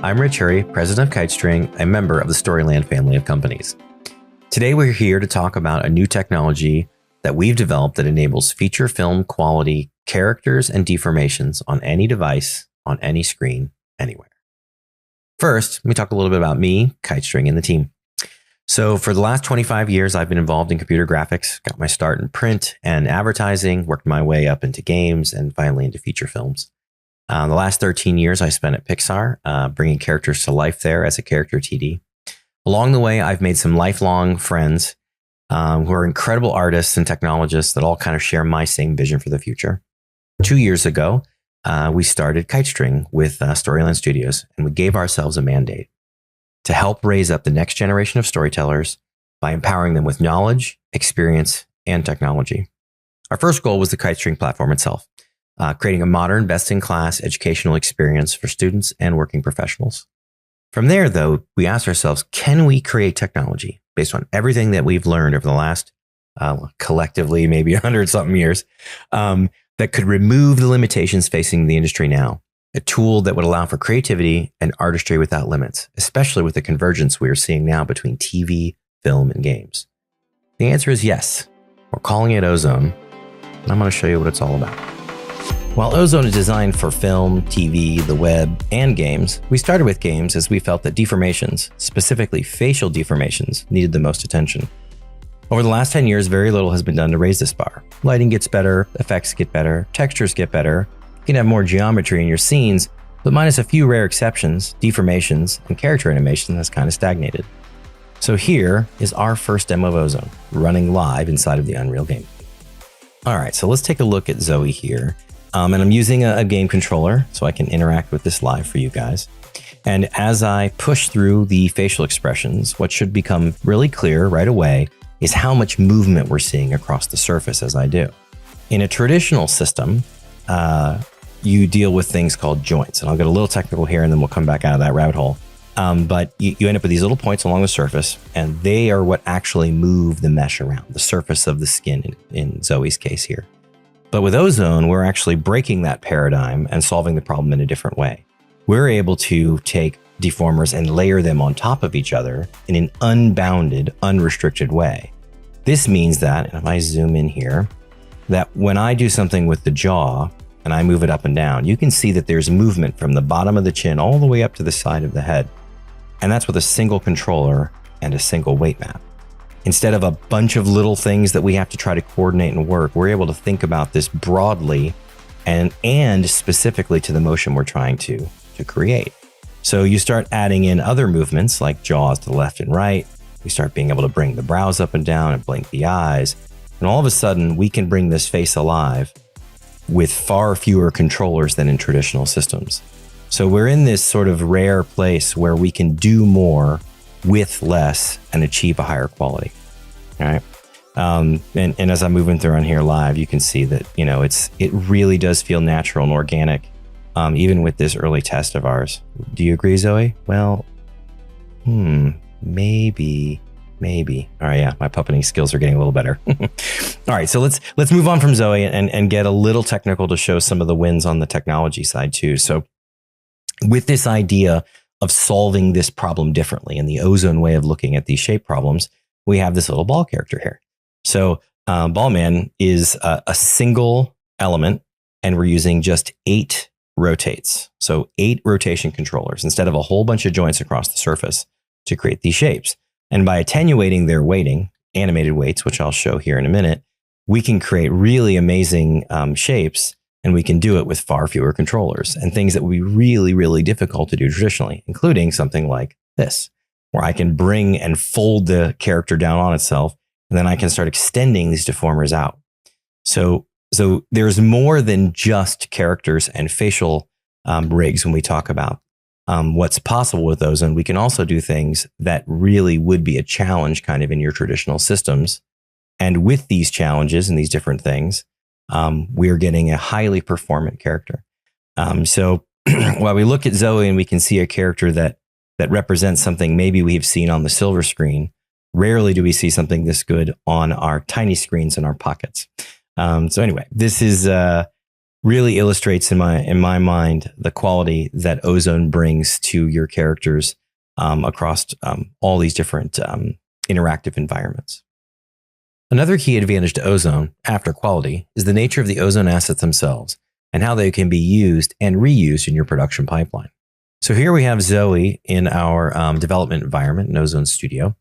I'm Hurrey, president of Kitestring, a member of the Storyland family of companies. Today we're here to talk about a new technology that we've developed that enables feature film quality characters and deformations on any device, on any screen, anywhere. First, let me talk a little bit about me, Kitestring, and the team. So for the last 25 years, I've been involved in computer graphics, got my start in print and advertising, worked my way up into games, and finally into feature films. The last 13 years I spent at Pixar, bringing characters to life there as a character TD. Along the way, I've made some lifelong friends who are incredible artists and technologists that all kind of share my same vision for the future. 2 years ago, we started Kitestring with Storyland Studios, and we gave ourselves a mandate to help raise up the next generation of storytellers by empowering them with knowledge, experience, and technology. Our first goal was the Kitestring platform itself, creating a modern, best-in-class educational experience for students and working professionals. From there, though, we asked ourselves, can we create technology based on everything that we've learned over the last, collectively, maybe 100-something years, that could remove the limitations facing the industry now? A tool that would allow for creativity and artistry without limits, especially with the convergence we are seeing now between TV, film, and games. The answer is yes. We're calling it Ozone, and I'm going to show you what it's all about. While Ozone is designed for film, TV, the web, and games, we started with games as we felt that deformations, specifically facial deformations, needed the most attention. Over the last 10 years, very little has been done to raise this bar. Lighting gets better, effects get better, textures get better. You can have more geometry in your scenes, but minus a few rare exceptions, deformations, and character animation has kind of stagnated. So here is our first demo of Ozone, running live inside of the Unreal game. All right, so let's take a look at Zoe here. And I'm using a game controller so I can interact with this live for you guys. And as I push through the facial expressions, what should become really clear right away is how much movement we're seeing across the surface as I do. In a traditional system, you deal with things called joints. And I'll get a little technical here and then we'll come back out of that rabbit hole. But you end up with these little points along the surface, and they are what actually move the mesh around, the surface of the skin in Zoe's case here. But with Ozone, we're actually breaking that paradigm and solving the problem in a different way. We're able to take deformers and layer them on top of each other in an unbounded, unrestricted way. This means that, and if I zoom in here, that when I do something with the jaw and I move it up and down, you can see that there's movement from the bottom of the chin all the way up to the side of the head. And that's with a single controller and a single weight map. Instead of a bunch of little things that we have to try to coordinate and work, we're able to think about this broadly and specifically to the motion we're trying to create. So you start adding in other movements like jaws to the left and right. We start being able to bring the brows up and down and blink the eyes. And all of a sudden, we can bring this face alive with far fewer controllers than in traditional systems. So we're in this sort of rare place where we can do more with less and achieve a higher quality. All right. And as I'm moving through on here live, you can see that, you know, it really does feel natural and organic, even with this early test of ours. Do you agree, Zoe? Well, maybe. All right, yeah, my puppeting skills are getting a little better. All right, so let's move on from Zoe and get a little technical to show some of the wins on the technology side too. So with this idea of solving this problem differently in the Ozone way of looking at these shape problems, we have this little ball character here. So Ballman is a single element, and we're using just 8 rotates. So 8 rotation controllers instead of a whole bunch of joints across the surface to create these shapes. And by attenuating their weighting, animated weights, which I'll show here in a minute, we can create really amazing shapes. And we can do it with far fewer controllers and things that would be really, really difficult to do traditionally, including something like this, where I can bring and fold the character down on itself, and then I can start extending these deformers out. So there's more than just characters and facial rigs when we talk about what's possible with those. And we can also do things that really would be a challenge kind of in your traditional systems. And with these challenges and these different things, we're getting a highly performant character. So while we look at Zoe and we can see a character that represents something maybe we've seen on the silver screen, rarely do we see something this good on our tiny screens in our pockets. So anyway, this is really illustrates in my mind the quality that Ozone brings to your characters across all these different interactive environments. Another key advantage to Ozone, after quality, is the nature of the Ozone assets themselves and how they can be used and reused in your production pipeline. So here we have Zoe in our development environment in Ozone Studio.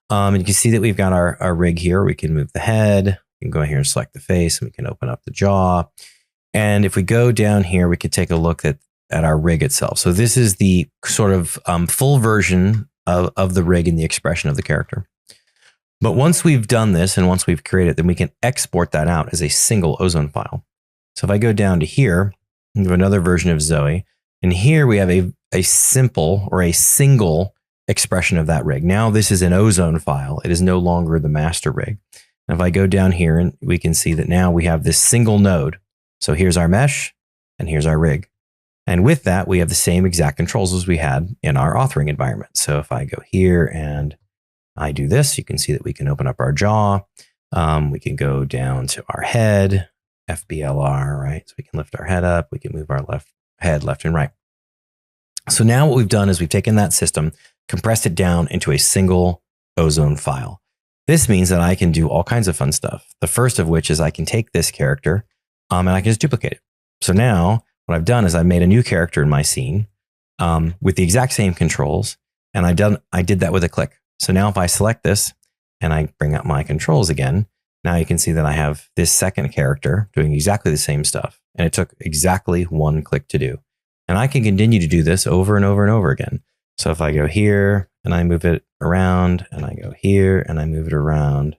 And you can see that we've got our rig here. We can move the head. We can go here and select the face, and we can open up the jaw. And if we go down here, we could take a look at our rig itself. So this is the sort of full version of the rig and the expression of the character. But once we've done this and once we've created it, then we can export that out as a single Ozone file. So if I go down to here, we have another version of Zoe. And here we have a simple or a single expression of that rig. Now this is an Ozone file. It is no longer the master rig. And if I go down here, and we can see that now we have this single node. So here's our mesh and here's our rig. And with that, we have the same exact controls as we had in our authoring environment. So if I go here and I do this, you can see that we can open up our jaw. We can go down to our head, FBLR, right? So we can lift our head up. We can move our head left and right. So now what we've done is we've taken that system, compressed it down into a single Ozone file. This means that I can do all kinds of fun stuff. The first of which is I can take this character and I can just duplicate it. So now what I've done is I've made a new character in my scene with the exact same controls. And I did that with a click. So now if I select this and I bring up my controls again, now you can see that I have this second character doing exactly the same stuff. And it took exactly one click to do. And I can continue to do this over and over and over again. So if I go here and I move it around and I go here and I move it around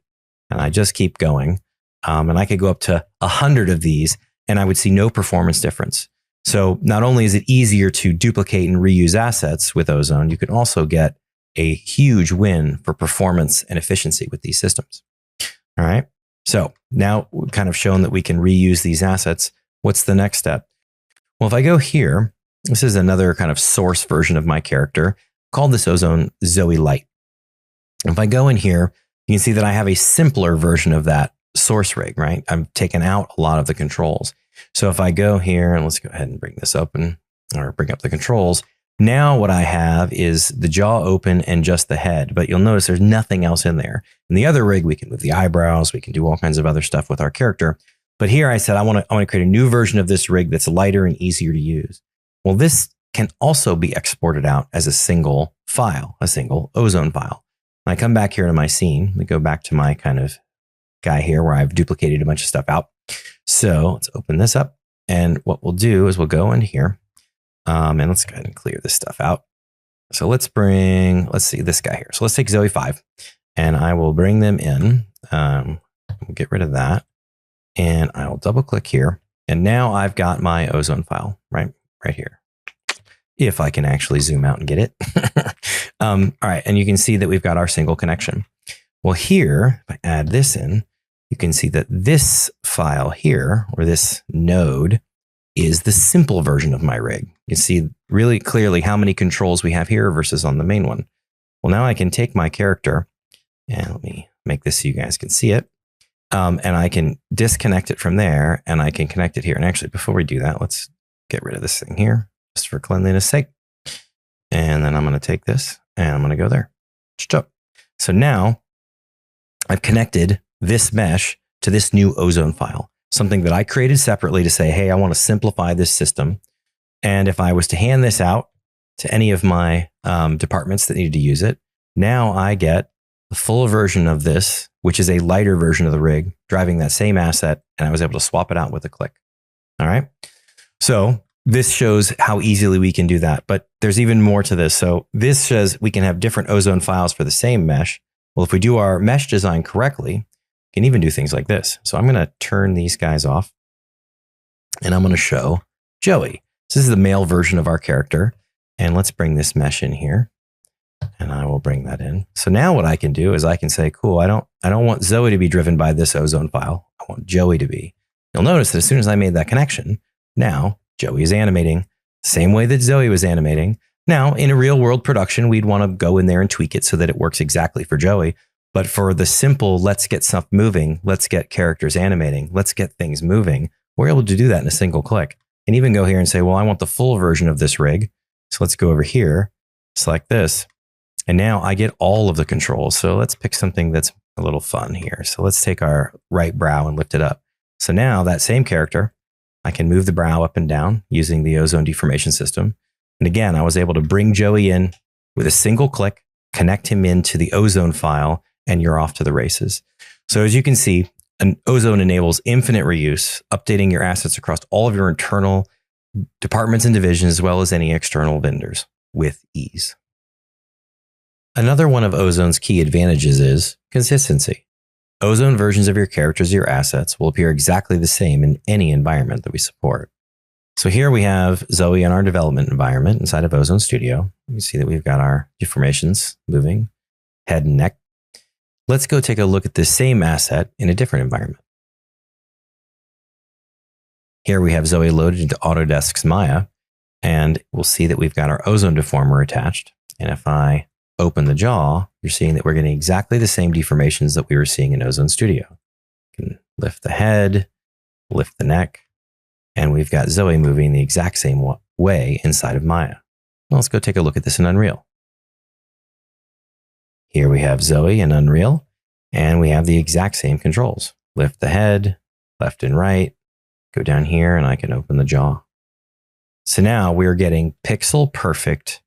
and I just keep going. And I could go up to 100 of these and I would see no performance difference. So not only is it easier to duplicate and reuse assets with Ozone, you can also get a huge win for performance and efficiency with these systems. All right. So now we've kind of shown that we can reuse these assets. What's the next step? Well, if I go here, this is another kind of source version of my character. Called this Ozone Zoe Light. If I go in here, you can see that I have a simpler version of that source rig, right? I've taken out a lot of the controls. So if I go here and let's go ahead and bring this open or bring up the controls. Now what I have is the jaw open and just the head, but you'll notice there's nothing else in there. In the other rig, we can move the eyebrows. We can do all kinds of other stuff with our character. But here I said, I want to create a new version of this rig that's lighter and easier to use. Well, this can also be exported out as a single file, a single Ozone file. When I come back here to my scene, we go back to my kind of guy here where I've duplicated a bunch of stuff out. So let's open this up. And what we'll do is we'll go in here and let's go ahead and clear this stuff out. So let's see this guy here. So let's take Zoe 5 and I will bring them in. We'll get rid of that and I'll double click here. And now I've got my Ozone file right here. If I can actually zoom out and get it. All right. And you can see that we've got our single connection. Well, here, if I add this in, you can see that this file here, or this node, is the simple version of my rig. You see really clearly how many controls we have here versus on the main one. Well, now I can take my character and let me make this so you guys can see it. And I can disconnect it from there and I can connect it here. And actually, before we do that, let's get rid of this thing here just for cleanliness sake. And then I'm going to take this and I'm going to go there. So now I've connected this mesh to this new Ozone file, something that I created separately to say, hey, I want to simplify this system. And if I was to hand this out to any of my departments that needed to use it, now I get the full version of this, which is a lighter version of the rig, driving that same asset, and I was able to swap it out with a click. All right. So this shows how easily we can do that, but there's even more to this. So this says we can have different Ozone files for the same mesh. Well, if we do our mesh design correctly, we can even do things like this. So I'm going to turn these guys off and I'm going to show Joey. So this is the male version of our character. And let's bring this mesh in here and I will bring that in. So now what I can do is I can say, cool, I don't want Zoe to be driven by this Ozone file. I want Joey to be. You'll notice that as soon as I made that connection, now Joey is animating the same way that Zoe was animating. Now, in a real world production, we'd want to go in there and tweak it so that it works exactly for Joey. But for the simple, let's get stuff moving, let's get characters animating, let's get things moving, we're able to do that in a single click. And even go here and say, well, I want the full version of this rig. So let's go over here, select this. And now I get all of the controls. So let's pick something that's a little fun here. So let's take our right brow and lift it up. So now that same character, I can move the brow up and down using the Ozone deformation system. And again, I was able to bring Joey in with a single click, connect him into the Ozone file, and you're off to the races. So as you can see, an Ozone enables infinite reuse, updating your assets across all of your internal departments and divisions, as well as any external vendors with ease. Another one of Ozone's key advantages is consistency. Ozone versions of your characters or your assets will appear exactly the same in any environment that we support. So here we have Zoe in our development environment inside of Ozone Studio. You can see that we've got our deformations moving, head and neck. Let's go take a look at the same asset in a different environment. Here we have Zoe loaded into Autodesk's Maya, and we'll see that we've got our Ozone deformer attached. And if I open the jaw, you're seeing that we're getting exactly the same deformations that we were seeing in Ozone Studio. You can lift the head, lift the neck, and we've got Zoe moving the exact same way inside of Maya. Well, let's go take a look at this in Unreal. Here we have Zoe in Unreal, and we have the exact same controls. Lift the head, left and right, go down here, and I can open the jaw. So now we're getting pixel perfect,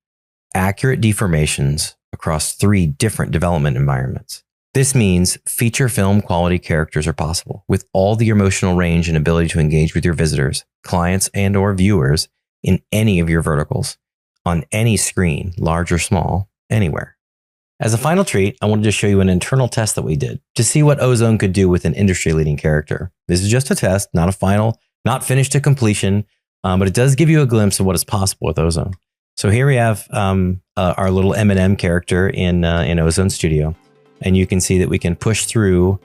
accurate deformations across 3 different development environments. This means feature film quality characters are possible with all the emotional range and ability to engage with your visitors, clients, and or viewers in any of your verticals, on any screen, large or small, anywhere. As a final treat, I wanted to show you an internal test that we did to see what Ozone could do with an industry-leading character. This is just a test, not a final, not finished to completion, but it does give you a glimpse of what is possible with Ozone. So here we have our little M&M character in Ozone Studio, and you can see that we can push through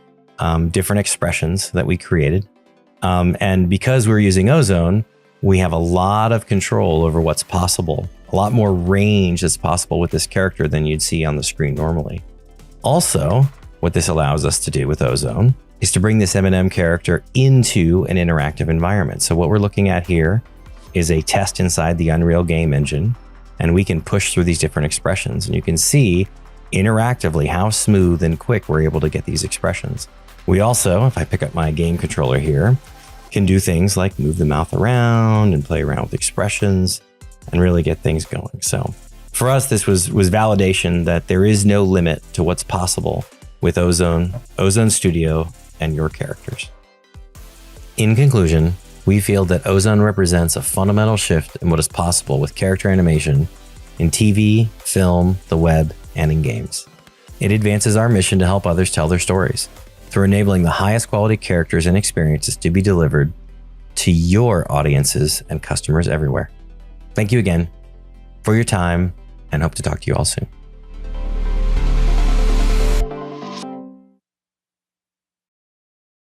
different expressions that we created. And because we're using Ozone, we have a lot of control over what's possible, a lot more range that's possible with this character than you'd see on the screen normally. Also, what this allows us to do with Ozone is to bring this M&M character into an interactive environment. So what we're looking at here is a test inside the Unreal game engine, and we can push through these different expressions, and you can see interactively how smooth and quick we're able to get these expressions. We also, if I pick up my game controller here, can do things like move the mouth around and play around with expressions and really get things going. So for us, this was validation that there is no limit to what's possible with Ozone, Ozone Studio, and your characters. In conclusion, we feel that Ozone represents a fundamental shift in what is possible with character animation in TV, film, the web, and in games. It advances our mission to help others tell their stories through enabling the highest quality characters and experiences to be delivered to your audiences and customers everywhere. Thank you again for your time, and hope to talk to you all soon.